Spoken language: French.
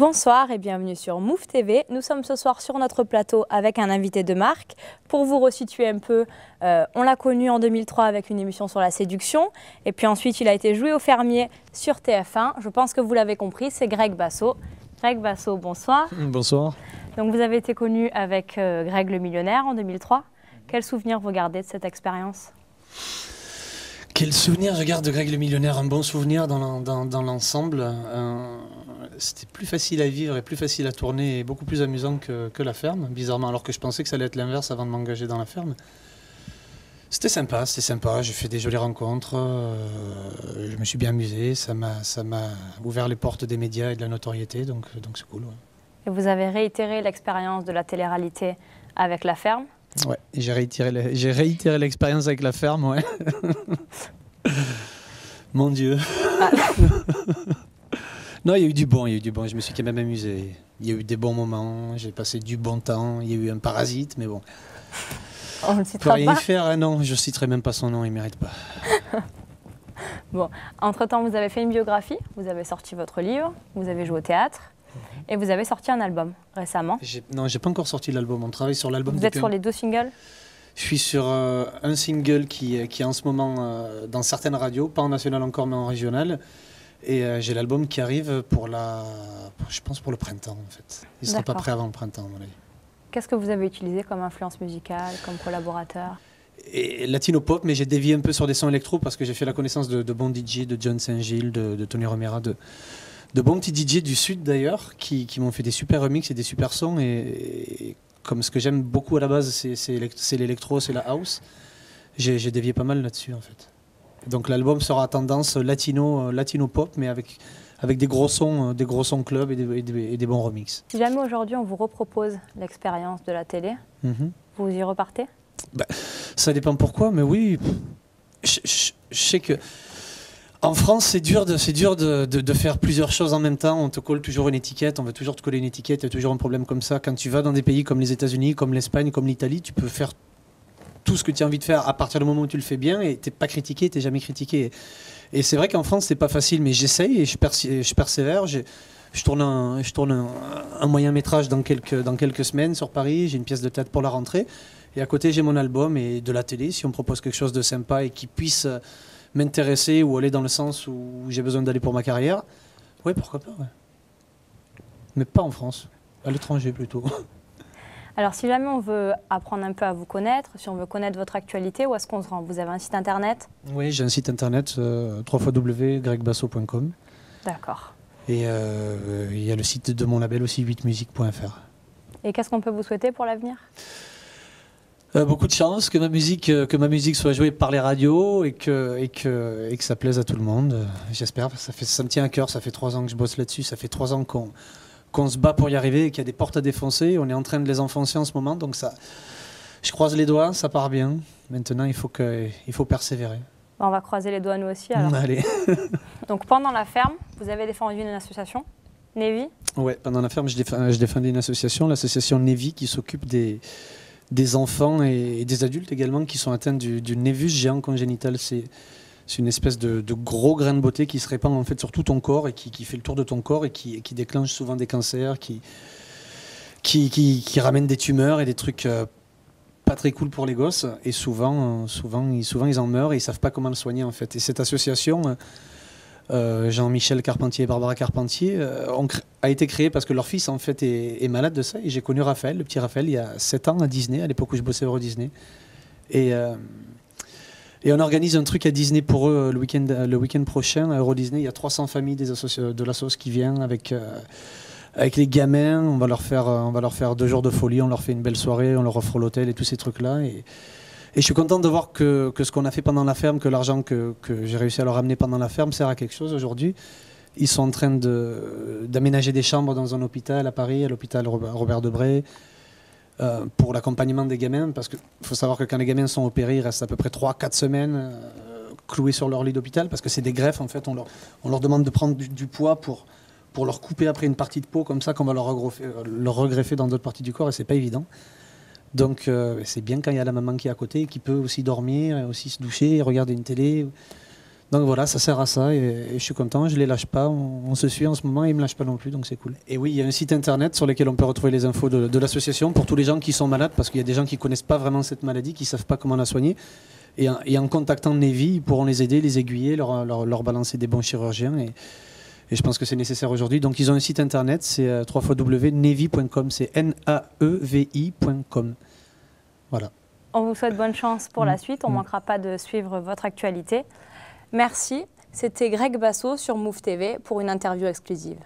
Bonsoir et bienvenue sur Move TV. Nous sommes ce soir sur notre plateau avec un invité de marque. Pour vous resituer un peu, on l'a connu en 2003 avec une émission sur la séduction. Et puis ensuite, il a été joué au fermier sur TF1. Je pense que vous l'avez compris, c'est Greg Basso. Greg Basso, bonsoir. Bonsoir. Donc vous avez été connu avec Greg le millionnaire en 2003. Quels souvenirs vous gardez de cette expérience ? Quel souvenir je garde de Greg le millionnaire? Un bon souvenir dans l'ensemble. C'était plus facile à vivre et plus facile à tourner et beaucoup plus amusant que la ferme, bizarrement, alors que je pensais que ça allait être l'inverse avant de m'engager dans la ferme. C'était sympa, j'ai fait des jolies rencontres, je me suis bien amusé, ça m'a ouvert les portes des médias et de la notoriété, donc c'est cool. Ouais. Et vous avez réitéré l'expérience de la télé-réalité avec la ferme? Ouais, j'ai réitéré l'expérience avec la ferme, ouais. Mon Dieu. Ah. Non, il y a eu du bon, je me suis quand même amusé. Il y a eu des bons moments, j'ai passé du bon temps, il y a eu un parasite, mais bon. On ne citera pas. Rien y faire, hein, non, je ne citerai même pas son nom, il ne mérite pas. Bon, entre-temps, vous avez fait une biographie, vous avez sorti votre livre, vous avez joué au théâtre et vous avez sorti un album récemment. Non, je n'ai pas encore sorti l'album, on travaille sur l'album. Vous êtes sur les 2 singles? Je suis sur un single qui est en ce moment dans certaines radios, pas en national encore, mais en régional. Et j'ai l'album qui arrive je pense pour le printemps en fait. Il ne sera pas prêt avant le printemps à mon avis. Qu'est-ce que vous avez utilisé comme influence musicale, comme collaborateur? Et latino pop, mais j'ai dévié un peu sur des sons électro parce que j'ai fait la connaissance de bons DJ, de John Saint-Gilles, de Tony Romera, de bons petits DJ du Sud d'ailleurs, qui m'ont fait des super remixes et des super sons. Et comme ce que j'aime beaucoup à la base, c'est l'électro, c'est la house, j'ai dévié pas mal là-dessus en fait. Donc l'album sera à tendance latino pop, mais avec des gros sons club et des bons remixes. Si jamais aujourd'hui on vous repropose l'expérience de la télé, vous y repartez? Ça dépend pourquoi, mais oui. Je sais que en France c'est dur de faire plusieurs choses en même temps. On te colle toujours une étiquette, on veut toujours te coller une étiquette. Il y a toujours un problème comme ça. Quand tu vas dans des pays comme les États-Unis, comme l'Espagne, comme l'Italie, tu peux faire tout ce que tu as envie de faire à partir du moment où tu le fais bien et tu n'es pas critiqué, tu n'es jamais critiqué. Et c'est vrai qu'en France, c'est pas facile, mais j'essaye et je persévère. Je tourne un moyen métrage dans quelques semaines sur Paris. J'ai une pièce de théâtre pour la rentrée. Et à côté, j'ai mon album et de la télé. Si on me propose quelque chose de sympa et qui puisse m'intéresser ou aller dans le sens où j'ai besoin d'aller pour ma carrière, oui, pourquoi pas. Ouais. Mais pas en France, à l'étranger plutôt. Alors, si jamais on veut apprendre un peu à vous connaître, si on veut connaître votre actualité, où est-ce qu'on se rend? Vous avez un site internet? Oui, j'ai un site internet, www.gregbasso.com. D'accord. Et il y a le site de mon label aussi, 8musique.fr. Et qu'est-ce qu'on peut vous souhaiter pour l'avenir? Beaucoup de chance, que ma musique soit jouée par les radios et que ça plaise à tout le monde. J'espère, ça me tient à cœur, ça fait 3 ans que je bosse là-dessus, ça fait 3 ans qu'on se bat pour y arriver et qu'il y a des portes à défoncer. On est en train de les enfoncer en ce moment, donc ça, je croise les doigts, ça part bien. Maintenant, il faut persévérer. On va croiser les doigts nous aussi alors. Allez. Donc pendant la ferme, vous avez défendu une association, Nevi? Ouais, pendant la ferme, je défendais une association, l'association Nevi, qui s'occupe des enfants et des adultes également qui sont atteints du névus géant congénital. C'est une espèce de gros grain de beauté qui se répand en fait sur tout ton corps et qui fait le tour de ton corps et qui déclenche souvent des cancers, qui ramène des tumeurs et des trucs pas très cool pour les gosses. Et souvent ils en meurent et ils savent pas comment le soigner en fait. Et cette association, Jean-Michel Carpentier et Barbara Carpentier, a été créée parce que leur fils en fait est malade de ça. Et j'ai connu Raphaël, le petit Raphaël, il y a 7 ans à Disney, à l'époque où je bossais à Euro Disney. Et on organise un truc à Disney pour eux le week-end prochain. À Euro Disney, il y a 300 familles de la sauce qui viennent avec les gamins. On va leur faire 2 jours de folie, on leur fait une belle soirée, on leur offre l'hôtel et tous ces trucs-là. Et je suis content de voir que ce qu'on a fait pendant la ferme, que l'argent que j'ai réussi à leur amener pendant la ferme sert à quelque chose aujourd'hui. Ils sont en train d'aménager des chambres dans un hôpital à Paris, à l'hôpital Robert Debré. Pour l'accompagnement des gamins, parce qu'il faut savoir que quand les gamins sont opérés, ils restent à peu près 3-4 semaines cloués sur leur lit d'hôpital, parce que c'est des greffes, en fait, on leur demande de prendre du poids pour leur couper après une partie de peau, comme ça qu'on va leur regreffer dans d'autres parties du corps, et c'est pas évident. Donc c'est bien quand il y a la maman qui est à côté, qui peut aussi dormir, aussi se doucher, regarder une télé. Donc voilà, ça sert à ça et je suis content, je ne les lâche pas. On se suit en ce moment et ils ne me lâchent pas non plus, donc c'est cool. Et oui, il y a un site internet sur lequel on peut retrouver les infos de l'association pour tous les gens qui sont malades, parce qu'il y a des gens qui ne connaissent pas vraiment cette maladie, qui ne savent pas comment la soigner. Et en contactant Nevi, ils pourront les aider, les aiguiller, leur balancer des bons chirurgiens. Et je pense que c'est nécessaire aujourd'hui. Donc ils ont un site internet, c'est www.nevi.com, c'est NAEVI.com. Voilà. On vous souhaite bonne chance pour la suite. On ne manquera pas de suivre votre actualité. Merci. C'était Greg Bassot sur Move TV pour une interview exclusive.